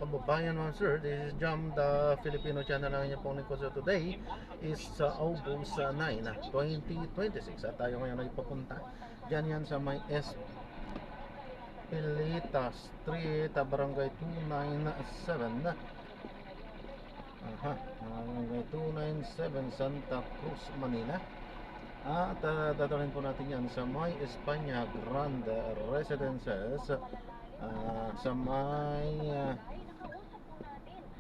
mga kababayan mga sir. This is Jam, the Filipino channel ng inyong pong lingkod. So today is August 9, 2026 at tayo ngayon ay papunta dyan yan sa may Espilita Street, Barangay 297. Barangay 297, Santa Cruz, Manila. At dadalhin po natin yan sa may Espanya Grande Residences, sa may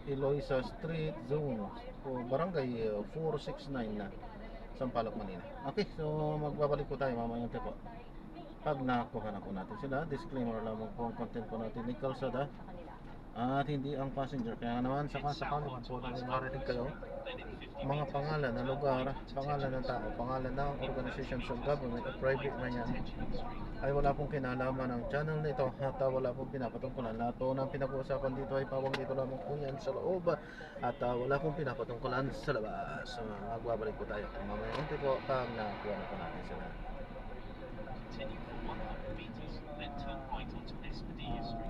Eloisa Street Zone o Barangay 469 na Sampaloc, Manila. Okay, so magbabalik po tayo mamayang po pag nakuha na po natin sila. Disclaimer lang po ang content po natin ni Kalsada at hindi ang passenger. Kaya naman sakali po natin marinig kayo mga pangalan ng lugar, pangalan ng tao, pangalan ng organizations of government o private man yan, ay wala pong kinalaman ng channel nito at wala pong pinapatungkulan. Lahat po ng pinag-uusapan dito ay pawang dito lamang po yan sa loob at wala pong pinapatungkulan sa labas. So, magbabalik po tayo mamaya unti po pag nakuha na po natin sila. Continue for 100 meters, then turn right onto Espadilla Street.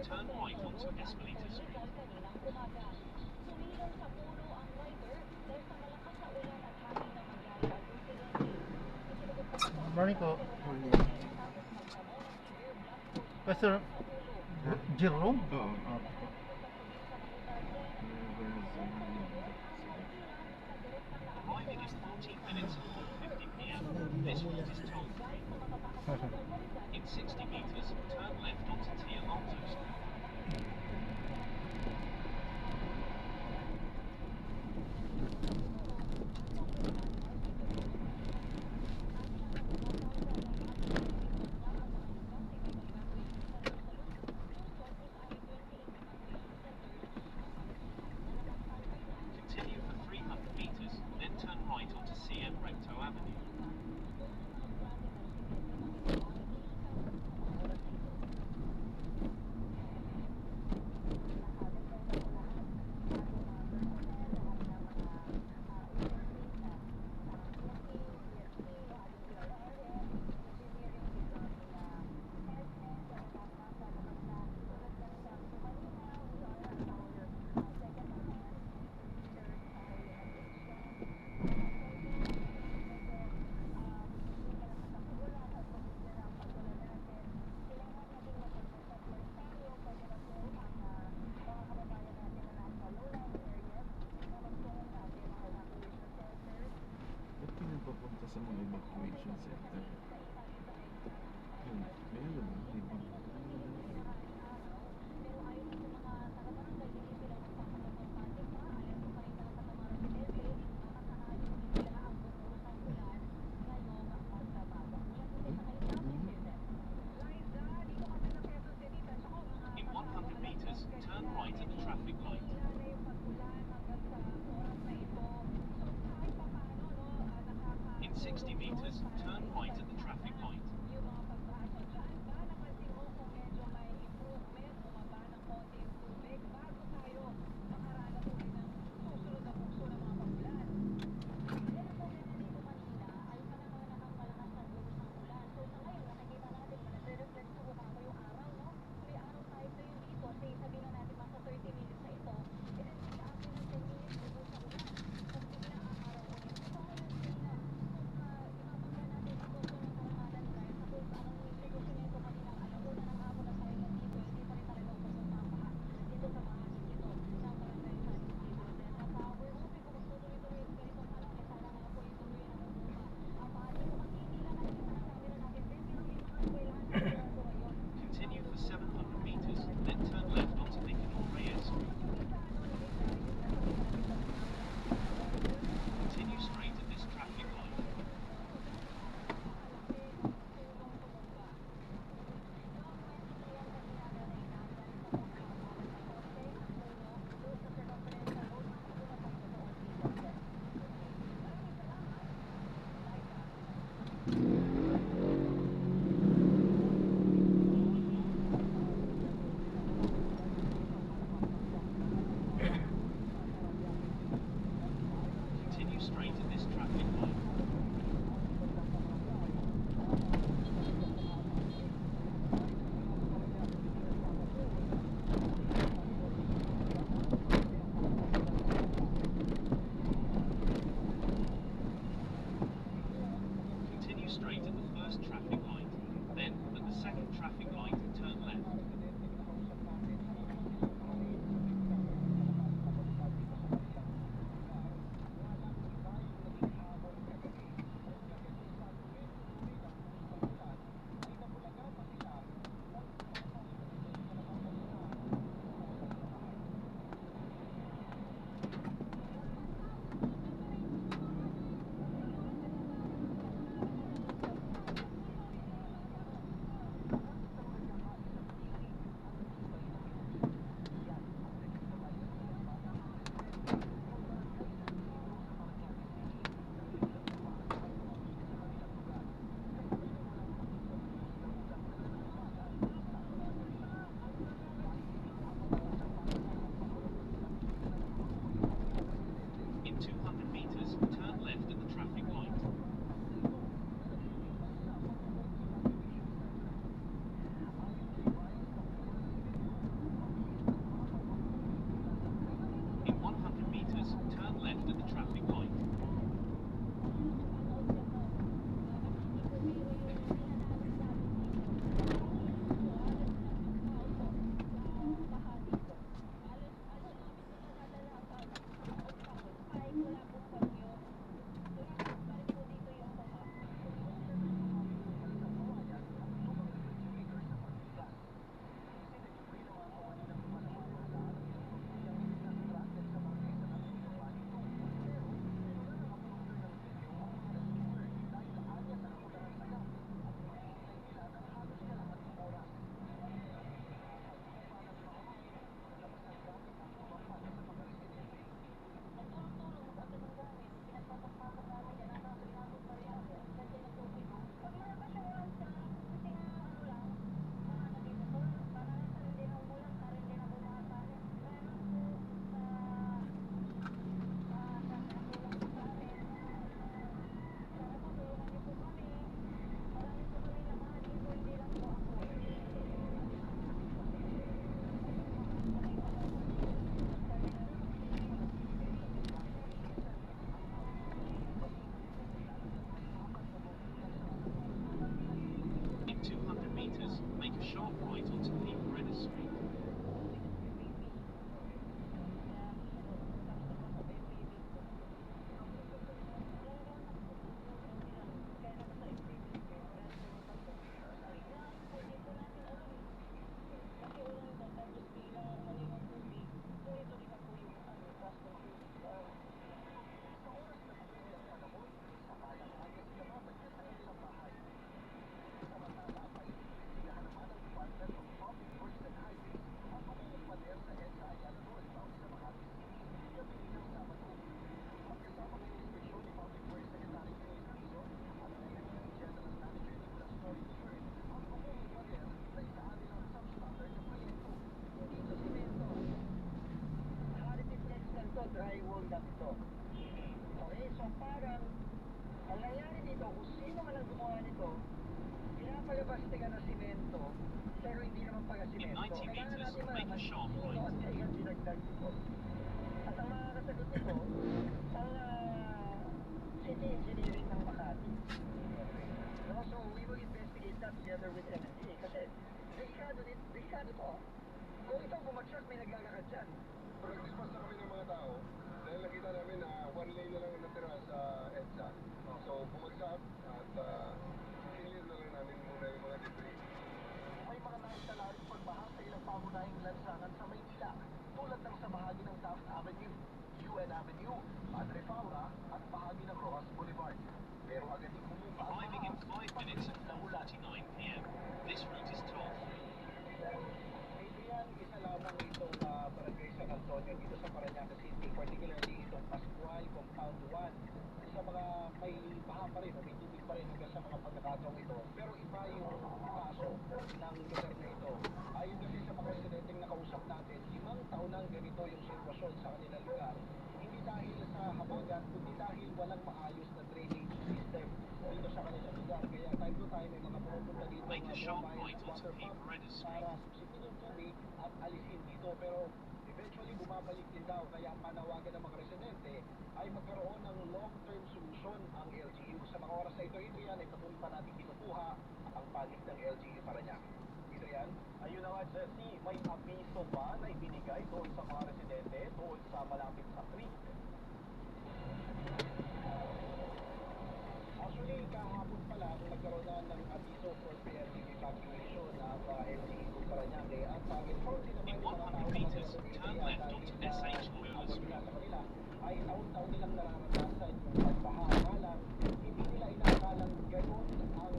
Turn right onto Espelita Street. Morning po. Pastor Jerome? Oo. Arriving is 14 minutes and 4:50 p.m. This route is toll-free. In 60 meters, turn left onto T. Alonso Street. Continue for 300 meters, then turn right onto CM Recto Avenue. Ba't pinapapunta sa mga evacuation center? Yun, may alam mo, di ba? In 100 meters, turn right at the traffic light. In 60 meters, turn right at the traffic light. traffic light. Continue straight at the first traffic light. Then, at the second traffic light, turn left. In 200 meters, turn left at the traffic light. In 100 meters, turn left at the traffic light. In 200 meters, make a sharp right onto P. Brenner Street. Drywall lang ito. Okay, so parang ang nangyari dito, kung sino man ang gumawa nito, pinapalabas nila ng simento, pero hindi naman pala In simento. 90 Kailangan meters, natin make a malaman sharp sino right. at kailan dinagdag dito. At ang makakasagot nito, ang city engineering ng Makati. No, so we will investigate that together with MNC kasi delikado to. Kung ito bumagsak, may naglalakad dyan. Pero nag-dispatch na kami ng mga tao dahil nakita namin na one lane na lang natira sa EDSA. So bumagsak at clear na lang namin muna yung mga debris. May mga naitala rin pagbaha sa ilang pangunahing lansangan sa Maynila tulad ng sa bahagi ng Taft Avenue, UN Avenue, Padre Faura at bahagi ng Rojas Boulevard. Pero agad din humupa ang Arriving in baha. 5 minutes at 4:49 p.m. This route is toll-free. Adrian, isa lamang itong barangay San Antonio dito sa Parañaque City, particularly itong Pascual, Compound 1. Sa mga may baha pa rin, may tubig pa rin hanggang sa mga pagkakataong ito. Pero iba yung kaso ng lugar na ito. Ayon kasi sa mga residenteng nakausap natin, 5 taon nang ganito yung sitwasyon sa kanilang lugar. Hindi dahil sa habagat, kundi dahil walang maayos na drainage Make a sharp right onto water P. pump Paredes Street. para subsidihin yung tubig at alisin dito. Pero eventually bumabalik din daw, kaya ang panawagan ng mga residente ay magkaroon ng long-term solution ang LGU. Sa mga oras na ito, Adrian, ay patuloy pa natin kinukuha ang panig ng LGU Parañaque. Adrian? Ayun na nga, Jesse, may abiso ba na ibinigay doon sa mga residente doon sa malapit sa creek? Actually, kahapon pa lang nagkaroon na ng abiso for preemptive evacuation ng LGU Parañaque at informed din naman In yung mga 100 tao na meters, magkaroon ng turn area left onto SH Oilers sabi Street. nila sa kanila ay taon-taon nilang nararanasan yung pagbaha. Kala, hindi nila inakalang ganun ang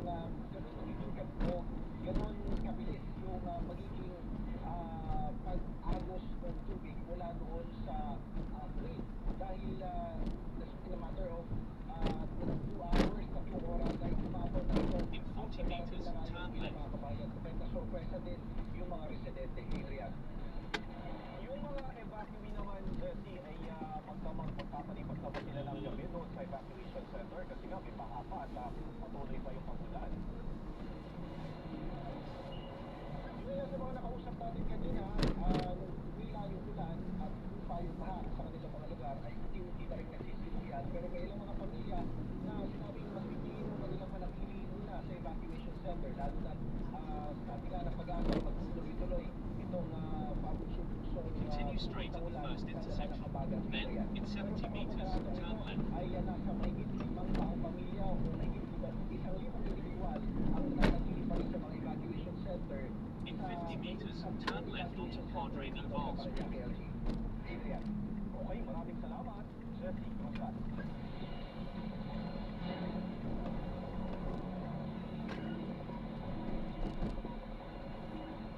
ganun magiging o ganun kabilis yung magiging pag-agos ng tubig mula doon sa creek dahil just in a matter of 2 hours, 3 oras ay umabot na ito. In 40 meters, turn left. Mga kabayan, kaya na-sorpresa din yung mga residente area. Yung mga evacuee naman, Jesse, ay magpapalipat na ba sila ng gabi doon sa evacuation center kasi nga may mahaba at patuloy pa yung pagulan. Yun nga sa mga nakausap natin kanina, wila yung ulan at lupa yung baha sa kanilang mga lugar ay unti-unti na rin nagsisiluyan. Pero may ilang mga pamilya na sinabing mas pipiliin mo kanilang manatili muna sa evacuation center, lalo na sabi nga ng pag-asa ay magtuloy-tuloy itong pabugsong Continue straight at the first intersection. Then, in 70 meters, turn left. ay nasa mahigit 5,000 pamilya o mahigit 1,000 individual ang nananatili pa rin sa mga evacuation center. In 50 meters, turn left onto Padre Naval Street. Adrian. Okay, maraming salamat, Jesse Rosas.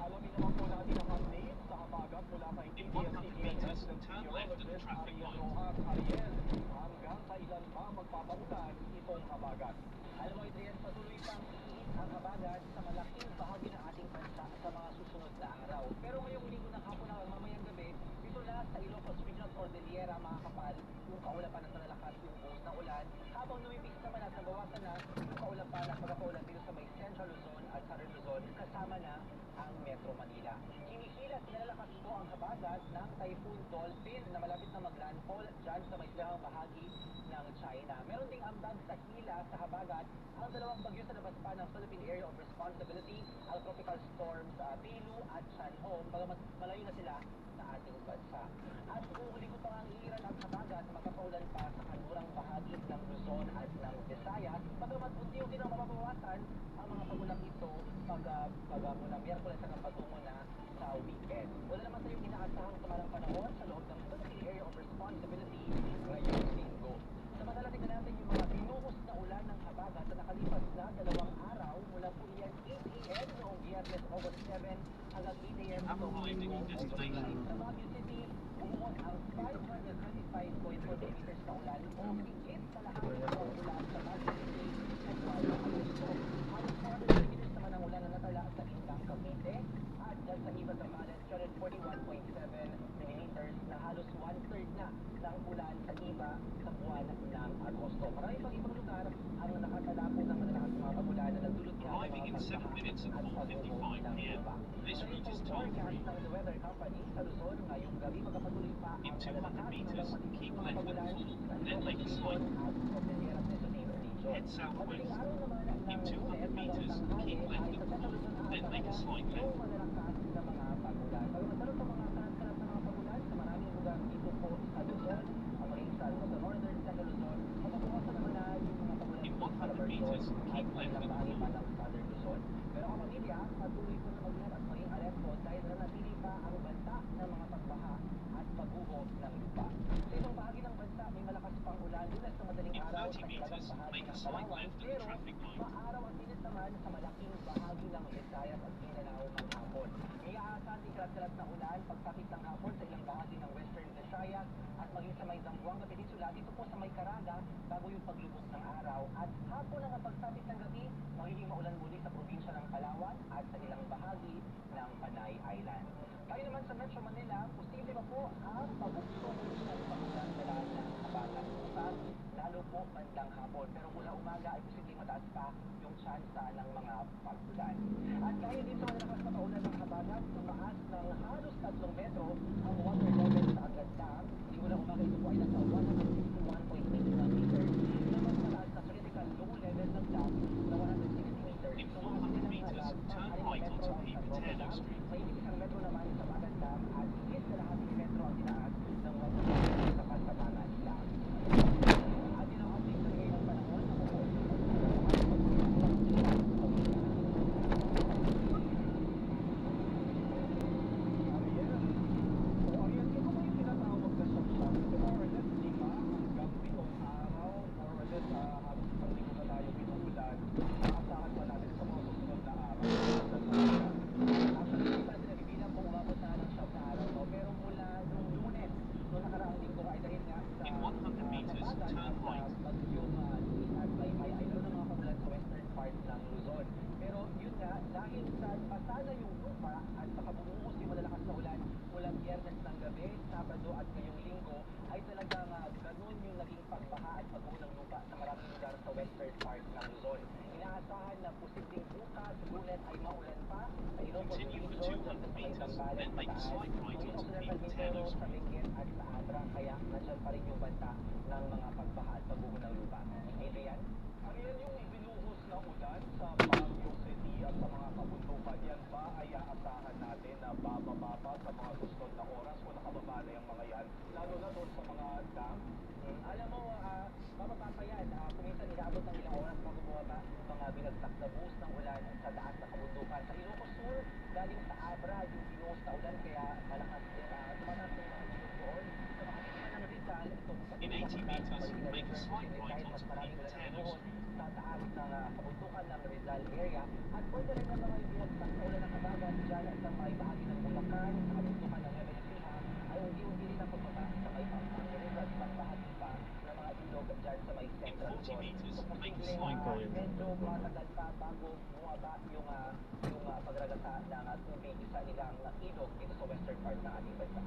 Alamin naman po natin ang update sa habagat mula kay In 100 meters, turn left at the traffic light. Ariel, hanggang kailan pa magpapautan itong habagat? Alam mo, Adrian, patuloy pang iinit ang habagat sa malaking bahagi ng ating bansa sa mga susunod na araw. Pero ngayong linggo ng hapon hanggang mamayang gabi, dito na sa Ilocos Regional Cordillera makakapal yung kaulapan at malalakas yung buhos na ulan. Habang lumipis naman at nabawasan na yung kaulapan at pagkakaulan dito sa may Central Luzon at Southern Luzon, kasama na ang Metro Manila. Kinikilat nilalakas po ang habagat ng Typhoon Dolphin na malapit na mag-landfall dyan sa may silahang bahagi ng China. Meron ding ambag sa hila sa habagat ang dalawang bagyo sa labas pa ng Philippine Area of Responsibility, ang tropical storms Pilu at Chanhong, bagamat malayo na sila sa ating bansa. At uulit ko pa ang iiran ang habagat, magkakaulan pa sa kanurang bahagi ng Luzon at ng Visayas, bagamat unti-unti nang mababawasan ang mga pagulang ito mula Miyerkules hanggang patungo na sa weekend. Wala naman tayong inaasahang samalang panahon sa loob ng Philippine Area of Responsibility ngayong linggo. Samantala, tingnan natin yung mga binuhos na ulan ng habagat na nakalipas na 2 araw mula po iyan 8 a.m. noong Biyernes, August 7 hanggang 8 a.m. Have noong arrived at your destination. Sa Baguio City, bumuhos ang 525.4 millimeters na ulan o higit sa lahat ng mga ulan sa Baguio City at Baguio Agosto. Halos 400 millimeters naman ang ulan na natala sa Indang, Cavite at dyan sa Iba Zambales, 241.7 millimeters na halos 1/3 na ng ulan sa Iba sa buwan ng Agosto. Marami pang ibang lugar ang nakatala po ng malalakas na mga pagulan na nagdulot nga ng Arriving in 7 minutes at 4:55 p.m. This route is toll-free. ng The Weather Company sa Luzon ngayong gabi magpapatuloy pa In ang 200 malalakas meters, hanggang matinding keep mga left at pagulan full, sa then make a Ilocos slight Region at Cordilleras de Sonora Region. Head southwest. Madaling araw naman ng In 200 Lunes hanggang meters, tanghali keep left ay at sa Central full, Luzon then make a aasahan slight left. yung malalakas na mga pagulan. Pagkatapos sa mga kanat-kanat na mga pagulan sa maraming lugar dito po sa Luzon, ang maging sa Northern Central Luzon, mababawasan naman na yung mga pagulan In dito sa 100 Luzon meters, at keep left ilang at bahagi full. pa ng Southern Luzon. Pero kapamilya, patuloy po na mag-ingat at maging alerto dahil nanatili pa ang banta ng mga pagbaha at pagguho ng lupa. Sa ibang bahagi ng bansa, may malakas pang ulan Lunes sa madaling In araw 30 sa ilang meters, bahagi make a ng slight Palawan, left at the pero traffic light. maaraw at init naman sa malaking bahagi ng Visayas at Mindanao maghapon. May aasahan din kalat-kalat na ulan pagsapit ng hapon sa ilang bahagi ng Western Visayas at maging sa may Zamboanga Peninsula dito po sa may Caraga bago yung paglubos ng araw at hapon ang pagsapit ng gabi magiging maulan muli sa probinsya ng Palawan at sa ilang bahagi ng Panay Island. Tayo naman sa Metro Manila, posible pa po ang pagbuksong ng pagulan dala ng habagat. Lalo po ng hapon. Pero mula umaga ay posibleng mataas pa yung tsansa ng mga pag-ulan. At dahil din sa malakas na paulan ng habagat, tumaas ng halos 3 metro ang water level sa Agad Dam. Mula umaga ito po ay nasa 161.81 meters. Na mas mataas na critical low level ng dam na 160 meters. In Tumaas 400 din ang meters, turn anim right metro onto ang San Roque Pipiteno Dam. Street. May 1 metro naman sa Bagan Dam at higit kalahating metro ang tinaas ng water level sa Pantabangan Dam. At yun ang update sa ngayon ng panahon. Ariel, ito ba yung tinatawag na sunshine? Ito more or less 5 hanggang 7 araw, more or less halos isang linggo na tayo pinuulan. Maasahan pa natin sa mga susunod na araw. Actually, hindi pa sila bibilang kung umabot na ng 7 na araw, no? Pero mula nung Lunes, noong nakaraang linggo ay dahil nga sa In 100 meters, habagat turn at right. bagyong Dean at Maymay ay meron ng mga pamulan sa western part ng Luzon. Pero yun nga, dahil sa basa na yung lupa at saka bumuhos yung malalakas na ulan mula Biyernes ng gabi, Sabado at ngayong linggo, ay talagang ganun yung naging pagbaha at pagbuo ng lupa sa maraming lugar sa western part ng Luzon. Inaasahan na posibleng bukas, Lunes ay maulan pa sa Ilocos Continue for Region, 200 sa may meters, Zambales, then make a Bataan, slight right may onto Occidental Pipiteno Mindoro, sa Street. Benguet at sa Abra, kaya nandyan pa rin yung banta ng mga pagbaha at pagbuo ng lupa. Adrian? Ariel, yung ibinuhos na ulan sa Baguio City at sa mga kabundukan, yan ba ay aasahan natin na bababa pa sa mga susunod na oras o nakababa na yung mga yan, lalo na doon sa mga dam? Alam mo, bababa pa yan. Kung minsan inaabot ng ilang oras bago bumaba yung mga binagsak na buhos ng ulan sa taas na kabundukan. Sa Ilocos Sur, galing sa Abra, yung binuhos na ulan, kaya malakas din. Tumataas na yung mga ilog doon. Sa mga biktima ng Rizal, itong sa In 80 meters, make a slight right mas onto maraming ulan ang Pipiteno binuhos Street. sa taas ng kabundukan ng Rizal area. At pwede rin naman yung binagsak na ulan ng kabagat dyan sa may bahagi ng Bulacan, sa kabundukan ng Nueva Ecija, ay unti-unti rin ang pagbaba sa may Pampanga at pagbahagi pa ng mga ilog dyan sa may Central In 40 Luzon. meters, So make a posibleng slight right. medyo matagal pa bago bumaba yung pagragasa ng tubig sa ilang ilog dito sa western part ng ating bansa.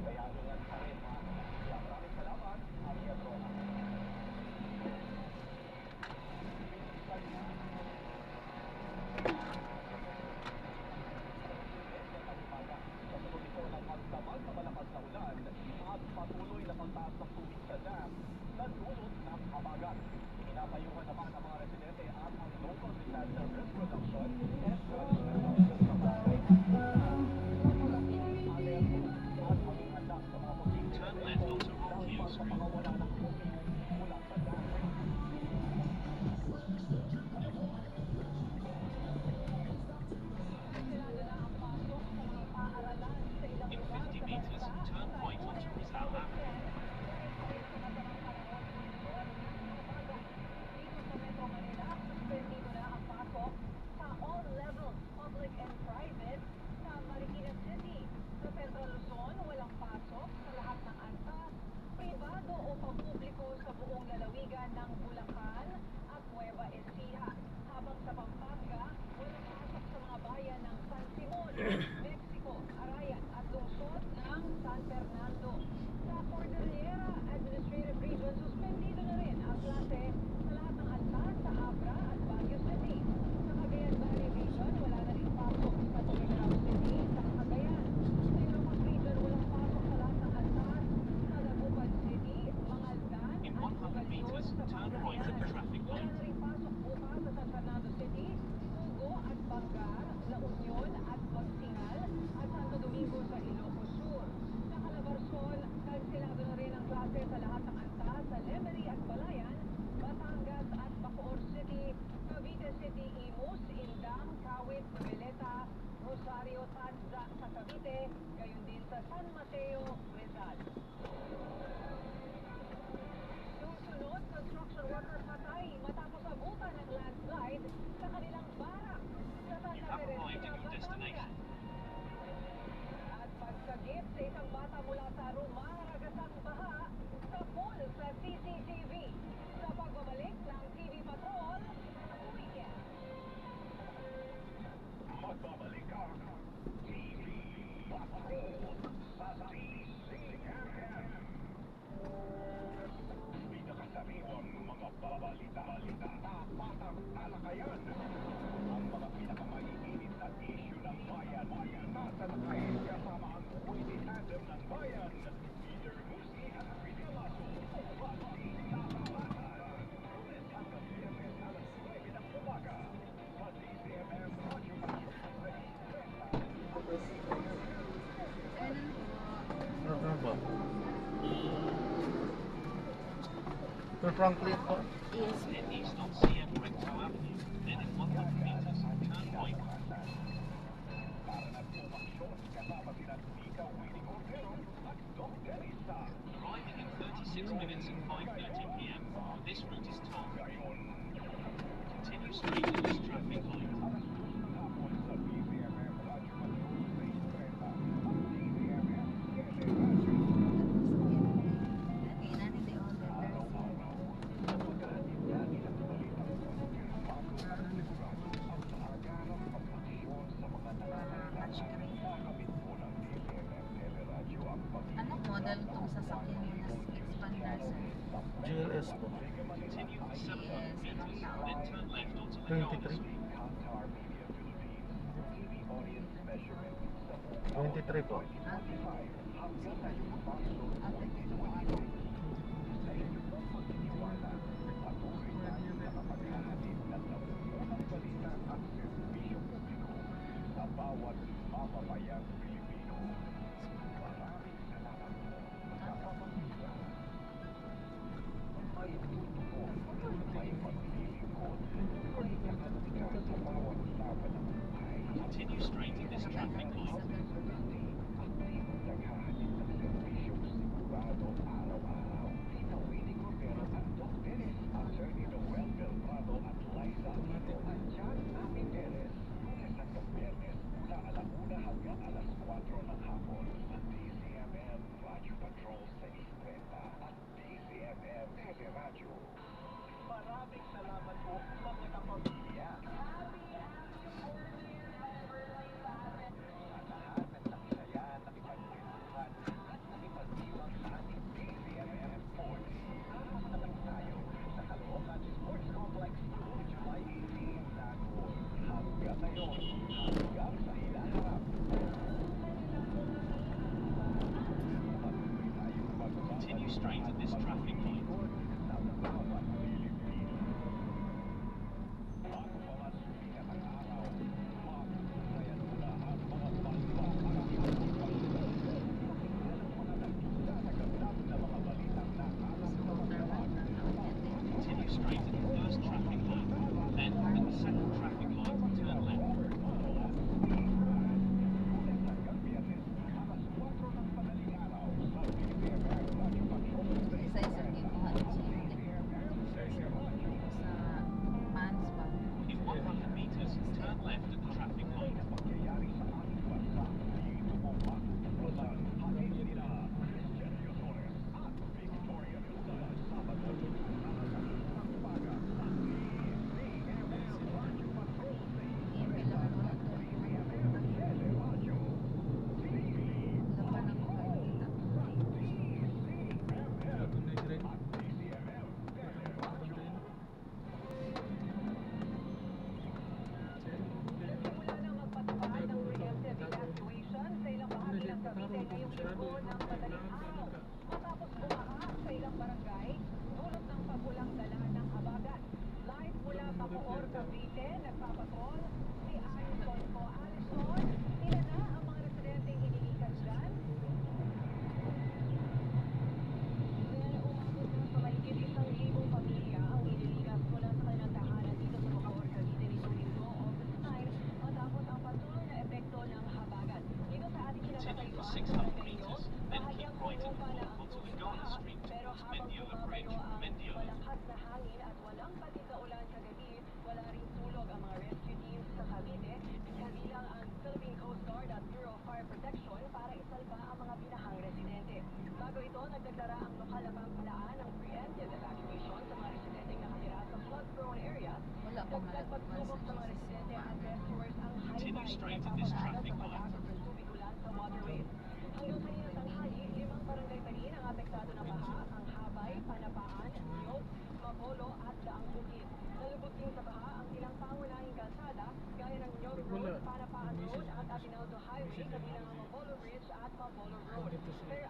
Kaya ingat pa rin mga kapatid. Maraming salamat, Ariel Rojas. Pagdamag sa malakas na ulan at patuloy na pagtaas ng tubig sa dam na dulot ng habagat. Pinapayuhan naman ang mga residente at ang local disaster risk reduction and management office sa barangay at maging alerto at maging handa sa mga posibleng Turn left epekto onto ng Rockview Street. pagpapakawala ng tubig mula sa dam. In 50 meters, turn right onto Rizal Avenue. Suspendido na ang pasok sa all levels, public and private, sa Marikina City. Sa Central Luzon, walang pasok sa lahat ng antas, pribado o pampubliko sa buong lalawigan ng Bulacan at Nueva Ecija. Habang sa Pampanga, walang pasok sa mga bayan ng San Simon, Mexico, Arayan at lungsod ng San Fernando. Sa Cordillera Administrative Region, suspendido na rin ang klase sa lahat ng antas sa Abra at Baguio City. Sa Cagayan Valley Region, wala na rin pasok sa Tuguegarao City sa Cagayan. Sa Ilocos Region, walang pasok sa lahat ng antas sa Dagupan City, Mangaldan In at 100 meters, Pugalyod sa turn right at the Pangasinan. traffic Wala light. na rin pasok bukas sa San Fernando City, Sugo at Bangar, La Union at Magsingal at Santo Domingo sa Ilocos Sur. Sa Calabarzon, kansilado na rin ang klase sa lahat ng antas sa Lemery at Balayan, Batangas at Bacoor City, Cavite City, Imus, Indang, Kawit, Noveleta, Rosario, Tanza sa Cavite, gayon din sa San Mateo, Rizal. Susunod, construction worker patay matapos abutan ng landslide sa kanilang barak sa Santa You have arrived Teresita, at your destination. Batangas. At pagsagip sa isang bata mula sa rumaragasang baha sa pool sa CCTV. Sa pagbabalik ng TV Patrol, weekend. Magbabalik ang TV Patrol sa Ano ba? Sir Franklin po. Head east on CF Recto Avenue, then in 100 meters, turn right. Arriving in 36 minutes at 5:30 p.m. This route is toll free. Continue straight in this traffic light. Anong model itong sasakyan niyo na expander sir? GLS po. Continue for 700 meters, then turn left onto 23. McDonald Street. 23 po. Continue straight in this traffic light. Maraming salamat po mga kapamilya. Sa lahat ng nagsaya, nakipagkwentuhan at nakipagdiwang sa ating DCMM Sports. Alas na lang tayo sa Caloocan Sports Complex noong July 18 na goal. Hanggang ngayon, hanggang sa hinaharap. Continue straight in this traffic light. Sa bawat Pilipino. Bago pamasukin ang araw, magsasayan muna ang mga balita Continue straight in the first traffic light. Then, at the second traffic light, turn left. Isa-isa din ko halos yun. Sa months ba? In 100 meters, turn left at the traffic light. Hindi lang ako laban ako kahit kita. Simula nang magpatupad ng preemptive evacuation sa ilang bahagi ng Cavite ngayong linggo ng madaling araw. Matapos bumaha sa ilang barangay, dulot ng pagulang dala ng habagat. Live mula Bacoor, Cavite, nagpapatrol si Alison po. Alison, ilan na ang mga residenteng inilikas dyan? Well, umabot na sa mahigit 1,000 pamilya ang inilikas mula sa kanilang tahanan dito sa Bacoor, Cavite nitong linggo, August 9, matapos ang patuloy na epekto ng habagat. Dito sa ating Continue for kinakatayuan 600 meters, then keep right and forth onto Agona Street pero towards habang Mendiola Bridge, bumabalo ang Mendiola. malakas na hangin at walang patid na ulan kagabi, wala ring tulog ang mga rescue teams sa Cavite, kabilang ang Philippine Coast Guard at Bureau of Fire Protection para isalba ang mga binahang residente. Bago ito, nagdagdara ang lokal na pamahalaan ng preemptive evacuation sa mga residenteng nakatira sa flood-prone areas. Wala pang Dagdag pagsubok sa mga residente at rescuers ang Continue high-tide straight na in this nagpapaaga traffic sa light. pag-agos ng tubig ulan sa waterways. Hanggang kanina tanghali, 5 barangay pa rin ang apektado ng baha, ang Habay, Panapaan, Niyog, Mapolo at Daang Bukid. Nalubog din sa baha ang ilang pangunahing kalsada gaya ng Niyog Road, Panapaan Road at Aguinaldo Highway, kabilang ang Mapolo Bridge at Mapolo Road. Pero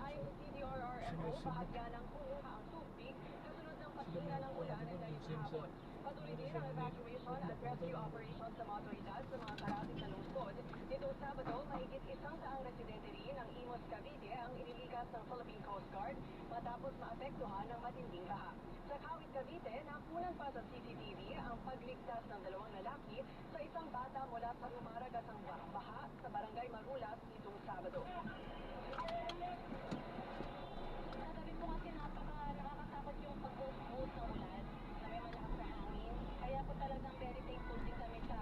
bahagya ng kumuha ang tubig kasunod ng paghina ng ulan ngayong hapon. Patuloy din ang evacuation at rescue operations sa mga otoridad sa mga karating na lungsod. Nitong Sabado, mahigit 100 residente rin ng Imus, Cavite ang inilikas ng Philippine Coast Guard matapos maapektuhan ng matinding baha. Sa Kawit, Cavite, nakunan pa sa CCTV ang pagligtas ng 2 lalaki sa isang bata mula sa umaragasang baha sa Barangay Marulas nitong Sabado. Sabi ko kasi nakakatakot yung pag-uus ng ulan na may malakas na hangin. Kaya po talagang very thankful din kami sa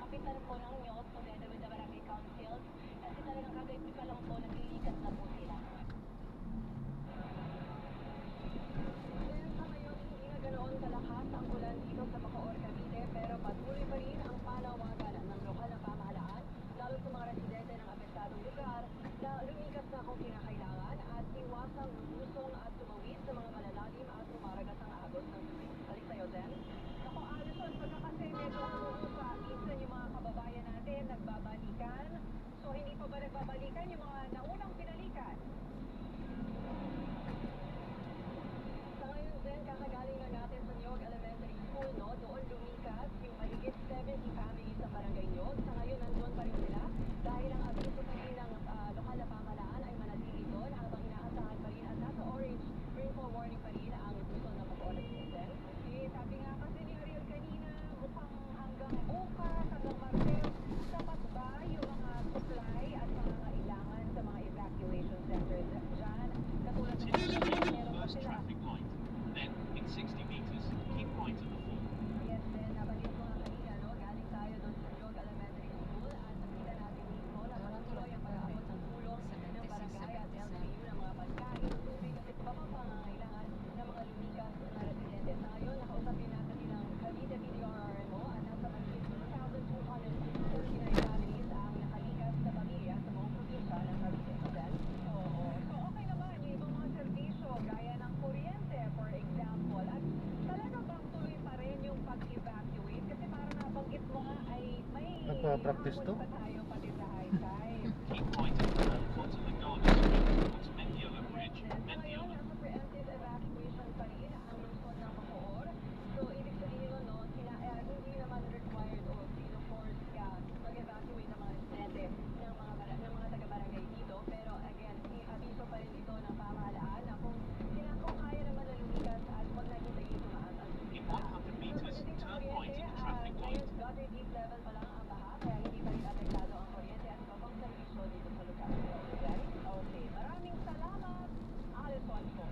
kapitan po ng NIOS together with the Barangay Council. Kasi talagang kagabi pa lang po naglilikas na po sila. Sa ngayon, hindi na ganoon kalakas ang ulan dito sa Bacoor, Cavite, pero patuloy pa rin ang panawagan ng lokal na pamahalaan, lalo sa mga residente ng apektadong lugar, na lumikas na kung kinakailangan at iwasang lumusong at tumawid sa mga malalalim at umaragasang agos ng tubig. Balik sa'yo, Zen. Ako, Alison, pagka kasi medyo sa minsan yung mga kababayan natin nagbabalikan. So, hindi pa ba nagbabalikan yung mga naunang pinalikan? Sa ngayon din, kakagaling lang natin sa Nyog Elementary School, no? Doon lumikas yung mahigit 70 families sa barangay Nyog. Sa ngayon, nandun pa rin sila dahil ang abiso pa rin ng lokal na pamahalaan ay manatili doon habang inaasahan pa rin at nasa orange rainfall warning pa rin ang Luzon na Bacoor at Quezon. Sabi nga kasi ni Ariel kanina, mukhang hanggang bukas, hanggang Martes, sapat ba yung mga supply at mga kailangan sa mga evacuation centers dyan? Katulad ng Continue straight meron at pa the first sila. traffic light. Then, in 60 meters, keep right at the fall. Yes, then nabalit ko nga kanina, no? Galing tayo doon sa Nyog Elementary School at nakita natin mismo na patuloy ang pag-aabot ng tulong ng barangay at LGU ng mga pagkain, tubig at iba pang pangangailangan ng mga lumikas na residente. Sa ngayon, nakausapin natin nilang Cavite PDRRMO at nasa mahigit 2,239 families ang nakalikas na pamilya sa buong probinsya ng Cavite. Then, oo. So, okay naman yung ibang mga serbisyo gaya ng kuryente, for example. At talaga bang tuloy pa rin yung pag-evacuate? Kasi parang nabanggit mo nga ay may Nagpa-practice to? hamon pa tayo pati sa high tide. Keep right at the fall onto the Garden Street towards Mendiola Bridge, Sa ngayon, Mendiola. nasa preemptive evacuation pa rin ang lungsod ng Bacoor. So, ibig sabihin nun, no, hindi naman required o sino-force ka mag-evacuate ng mga residente ng mga taga-barangay dito. Pero again, abiso pa rin ito ng pamahalaan na kung kaya naman na lumikas at huwag na hintayin tumaas ang tubig. In 100 meters, turn right at the traffic light. Ngayon, gutter deep level pa lang ang baha, kaya hindi pa rin apektado ang kuryente at iba pang serbisyo dito sa lugar. Okay, maraming salamat, Alison po.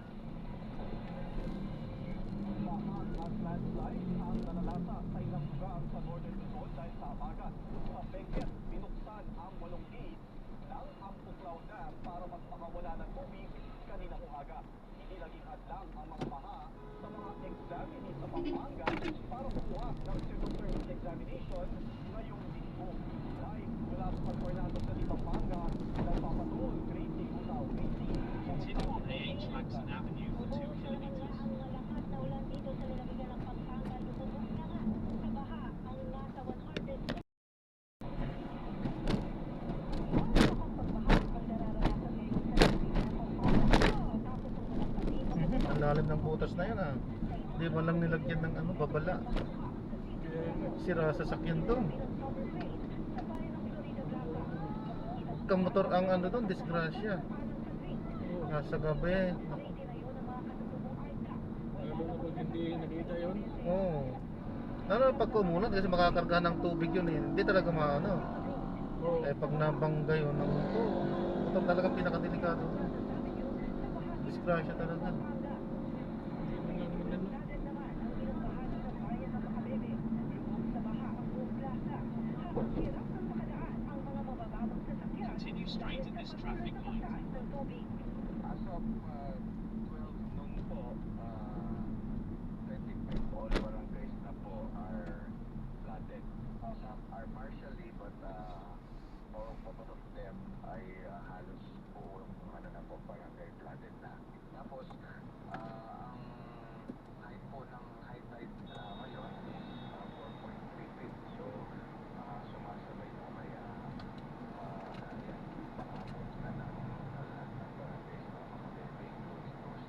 Bahan at landslide ang nalalasa sa ilang lugar sa Northern Luzon dahil sa abagat. Sa Benguet, binuksan ang 8 gate ng Ampuklaw Dam para mas makawala ng tubig kanina umaga. Hindi naging hadlang ang mga baha sa mga examinees sa Pampanga para kumuha ng civil service examination ngayong linggo. Live mula sa San Fernando City, Pampanga, nagpapatuloy Gracie Utaw, Gracie. Continue on AH Laxon Avenue for 2 kilometers. Ang malakas na ulan dito sa lalawigan ng Pampanga, lumubog na nga sa baha ang nasa 100 Ang lalim ng butas na yun ah. Di ba lang nilagyan ng ano, babala. Sira sa sakyan to. Kamotor ang ano doon, disgrasya. Nasa gabi. Lalo na pag hindi nakita yun. Oo. Lalo pag kumulat kasi makakarga ng tubig yun eh. Hindi talaga maano. Oo. Eh pag nabangga yun, ito talagang pinakadelikado. Disgrasya talaga. Hindi mo lang minano. Continue straight at this traffic light. As of 12 noon po, 25 all barangays na po are flooded. Some are partially, but most of them ay halos buong ano na po, barangay flooded na. Tapos, ang height po ng high tide ngayon is 4.3 feet. So, sumasabay po kaya paabot na ng lahat ng barangays na mga vehicles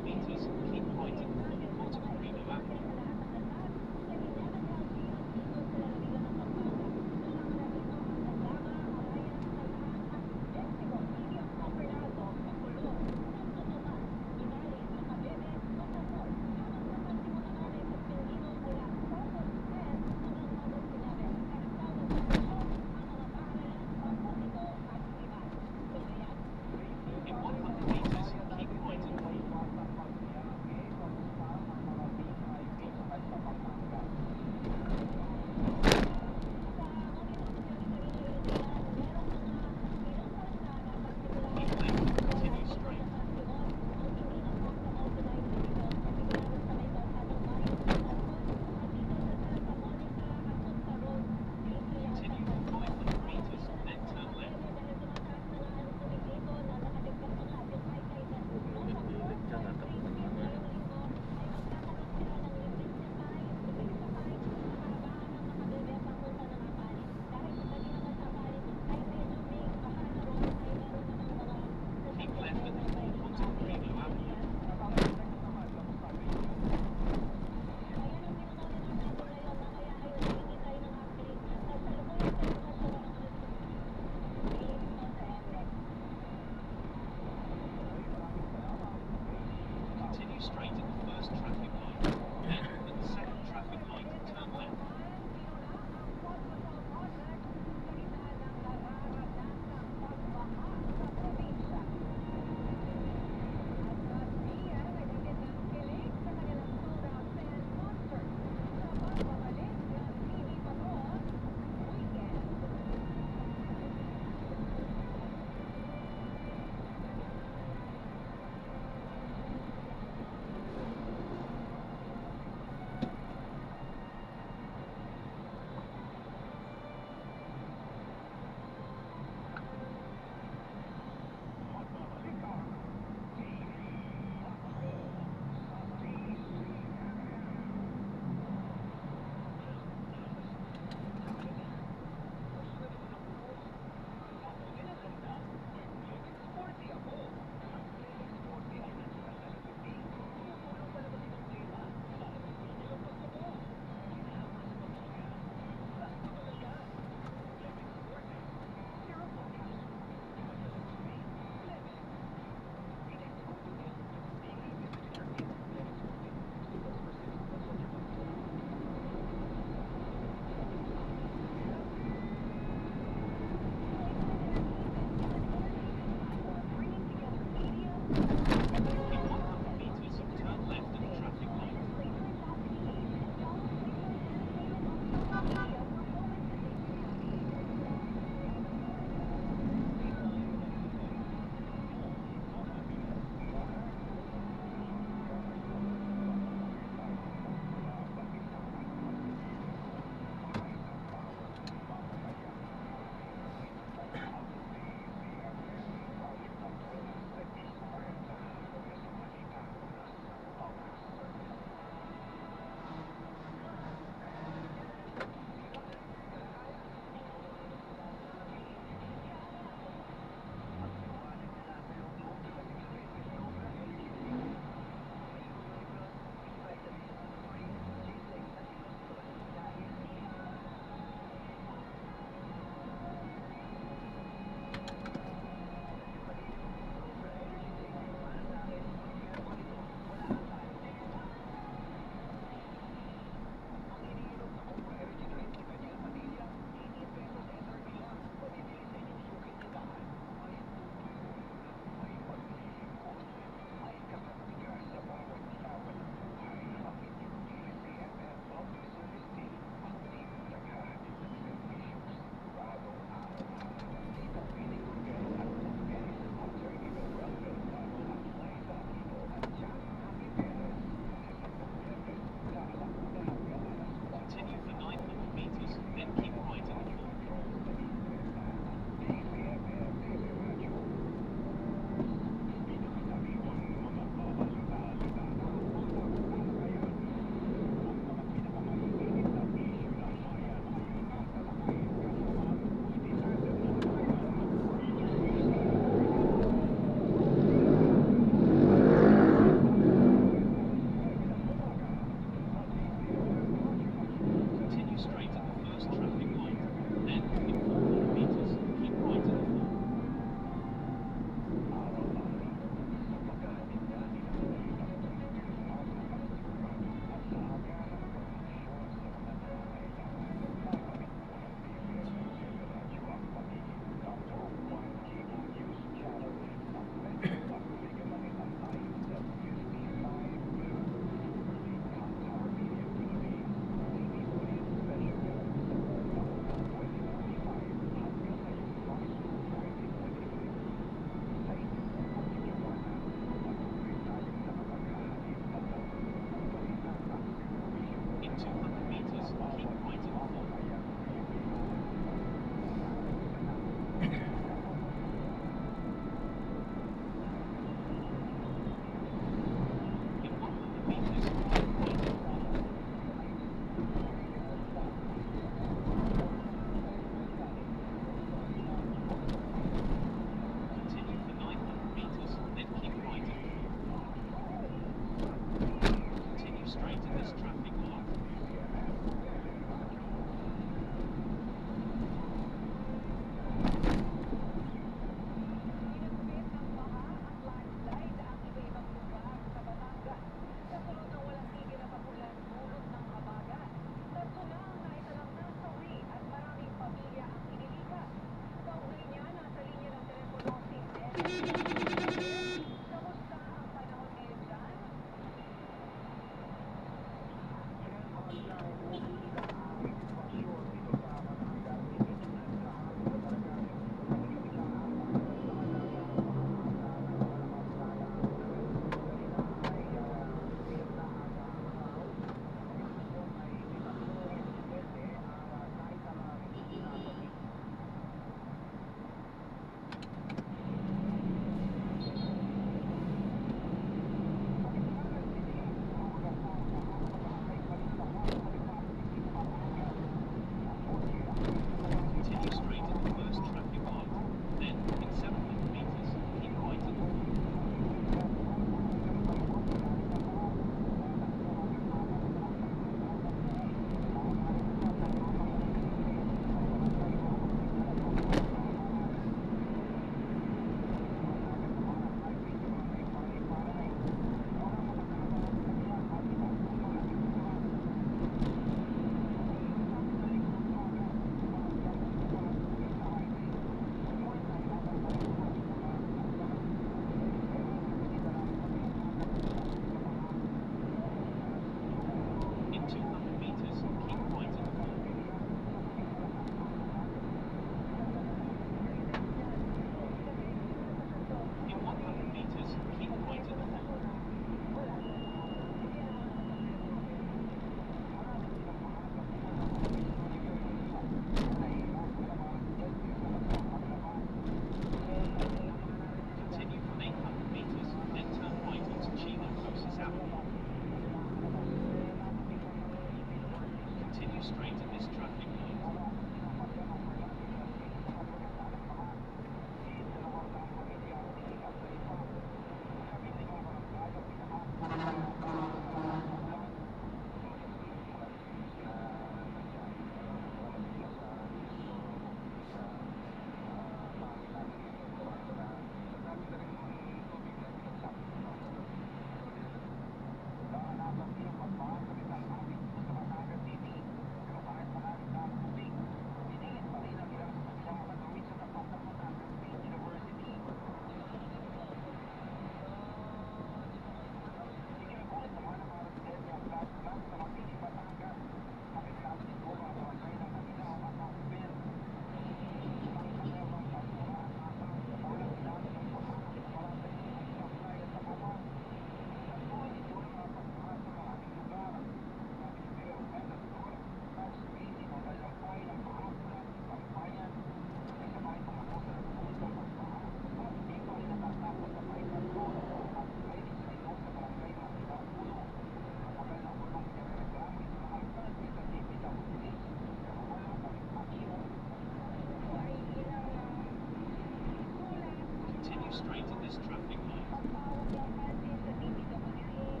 straight at this traffic light. Pagpawag lang kasi sa DPWH,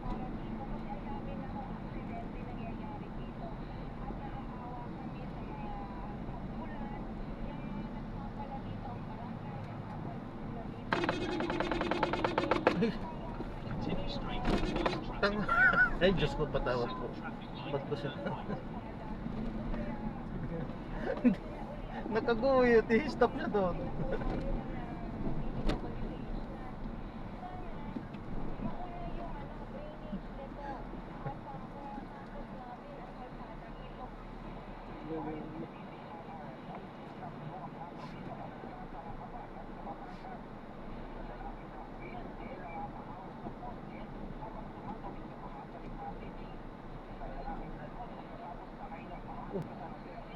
para dito kasi ang dami na akong aksidente nangyayari dito. At nakakawa kami sa mga ambulan na nagpapala dito ang barangay, nagpapala dito. Continue straight at the first traffic Tang ay, Diyos ko, patawad po. traffic light. Ba't ko siya? Nakaguyot, i-stop siya doon.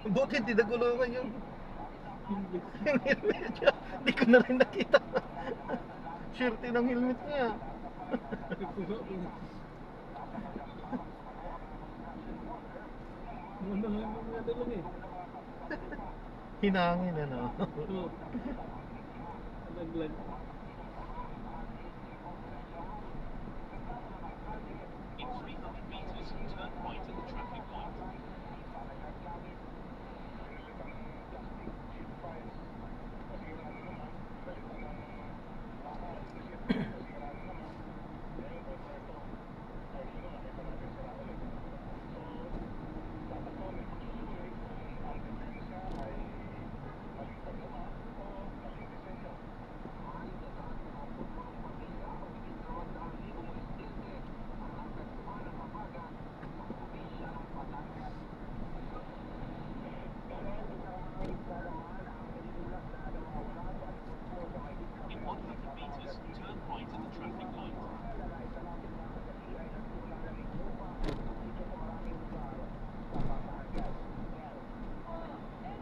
Buti hindi nagulungan yung helmet niya. Hindi ko na rin nakita. Surety ng helmet niya. Hinangin ano. Naglag. In 300 meters, turn right at the traffic light. In 100 meters, turn right at the traffic light.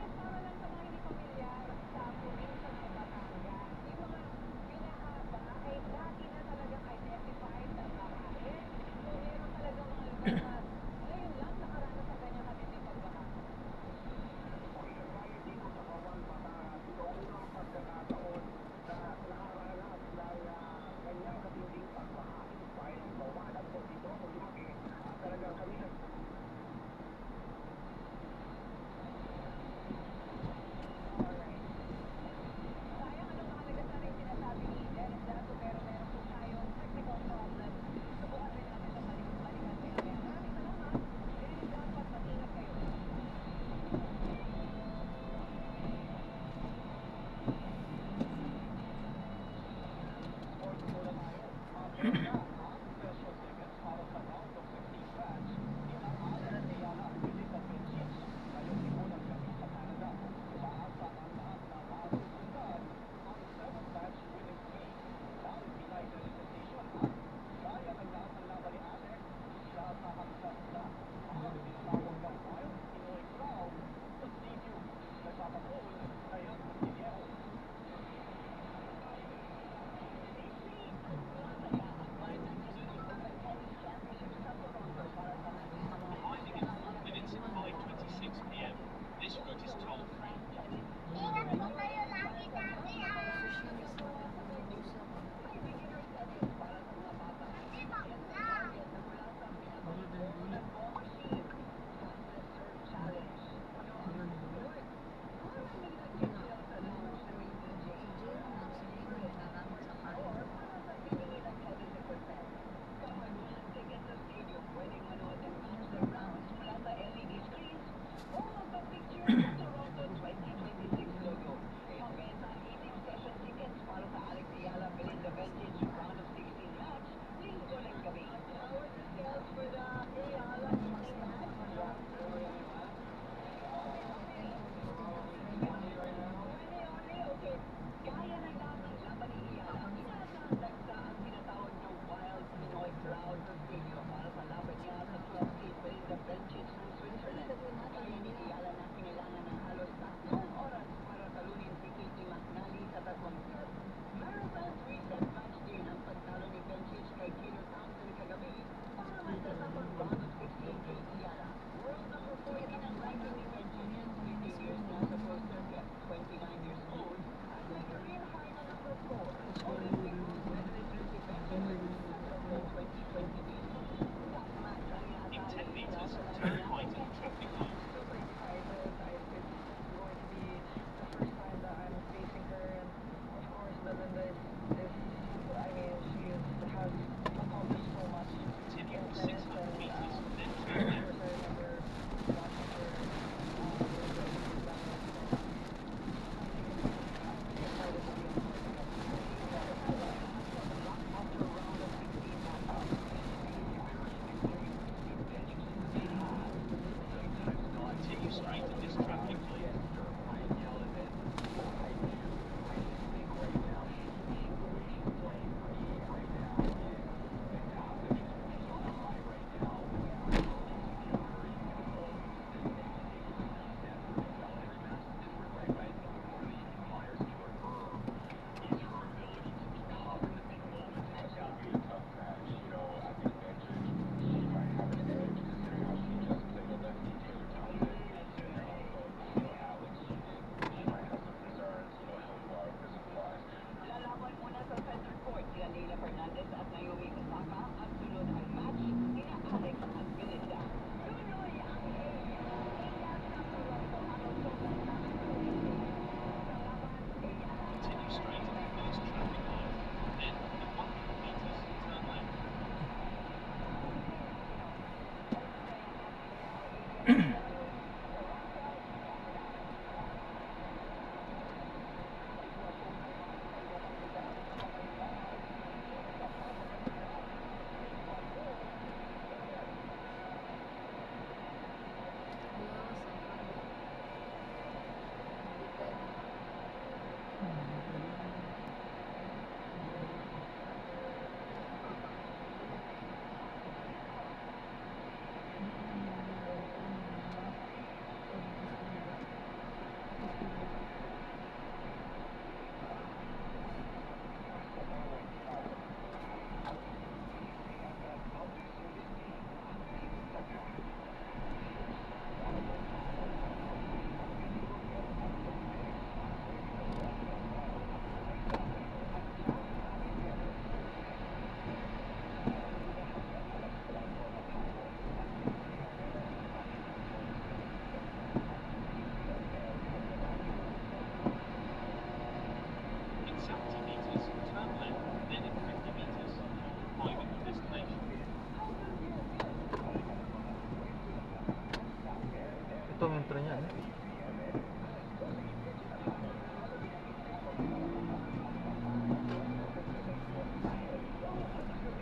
Para lang sa mga hindi pamilyar sa probinsya ng Batangas, yung mga binahaba ay dati na talagang identified na bahae. So meron talagang mga lugar na ngayon lang nakaranas ng ganyang matinding pagbaha. Sayang anong mahalaga sa rin sinasabi ni Dennis Dato pero meron po tayong technical problem. Subukan rin natin na balikan maya-maya namin.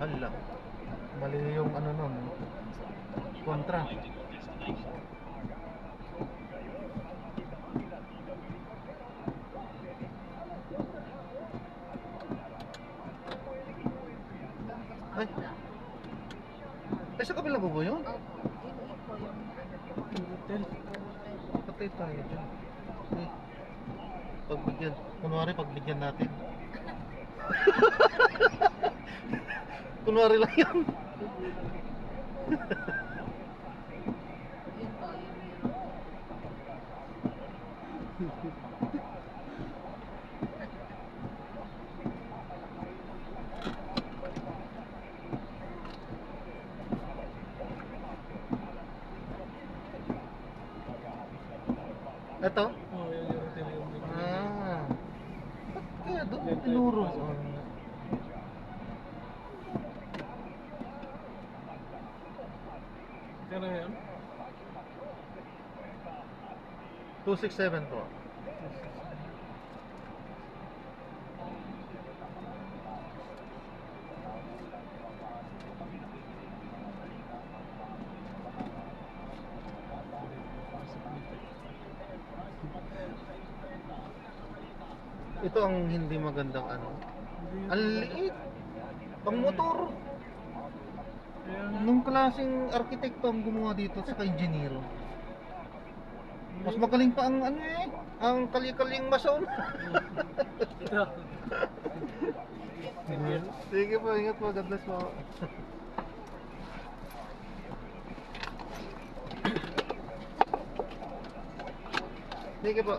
Hala. Mali yung ano nun. Kontra. Ay. Ay, sa kabila ba yun? Opo, yun po yung Hotel. Patay tayo dyan. Eh, pagbigyan. Kunwari, pagbigyan natin. Kunwari lang yan. yun po yung Ito? Oh, yun yung hotel yung Ah. Ba't kaya doon tinuro? Kaya yan? 267 po. Ito ang hindi magandang ano. Ang liit. Pang motor. Kaya nga. Nung klaseng arkitekto ang gumawa dito sa engineer. Mas magaling pa ang ano eh. Ang kali-kaling mason. Ito. Sige po, ingat po. God bless po. Sige po.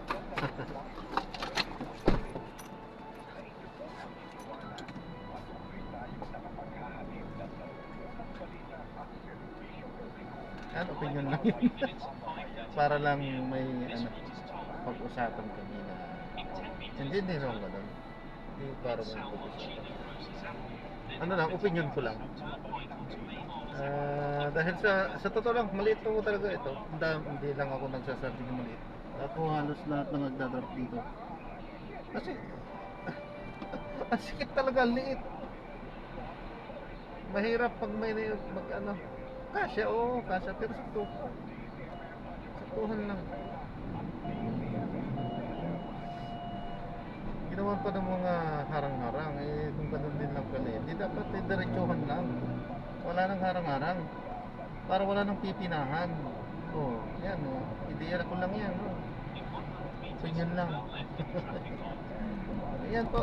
Ano, opinion lang yun. Para lang may ano, pag-usapan kami na hindi naman ganun. Hindi para may pag-usapan. Ano lang, opinion ko lang. Dahil sa totoo lang, maliit po talaga ito. Hindi lang ako nagsasabi ng maliit. Ako halos lahat na nagdadrop dito. Kasi, ang sikip talaga, ang liit. Mahirap pag may mag ano. Kasya, oo, kasya. Pero saktuhan lang. Ginawan pa ng mga harang-harang. Eh, kung ganun din lang pala. Hindi dapat diretsuhan lang. Wala nang harang-harang. Para wala nang pipinahan. Oh, yan oh. Ideya ko lang yan oh. Opinion lang. Ayan po.